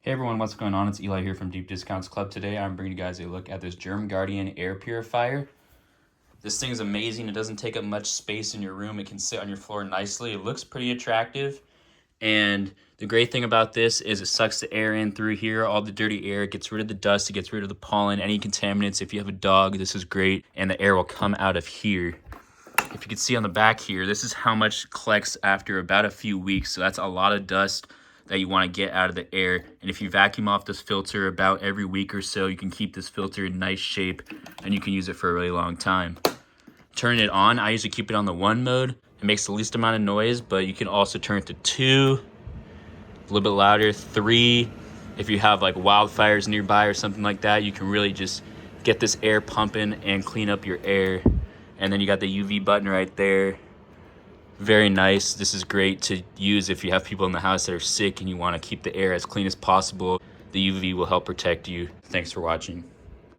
Hey everyone, what's going on? It's Eli here from Deep Discounts Club. Today I'm bringing you guys a look at this GermGuardian air purifier. This thing is amazing. It doesn't take up much space in your room. It can sit on your floor nicely. It looks pretty attractive. And the great thing about this is it sucks the air in through here, all the dirty air. It gets rid of the dust, it gets rid of the pollen, any contaminants. If you have a dog, this is great. And the air will come out of here. If you can see on the back here, this is how much collects after about a few weeks. So that's a lot of dust that you want to get out of the air. And if you vacuum off this filter about every week or so, you can keep this filter in nice shape and you can use it for a really long time. Turn it on. I usually keep it on the 1 mode. It makes the least amount of noise, but you can also turn it to 2, a little bit louder, 3. If you have like wildfires nearby or something like that, you can really just get this air pumping and clean up your air. And then you got the UV button right there. Very nice. This is great to use if you have people in the house that are sick and you want to keep the air as clean as possible. The UV will help protect you. Thanks for watching.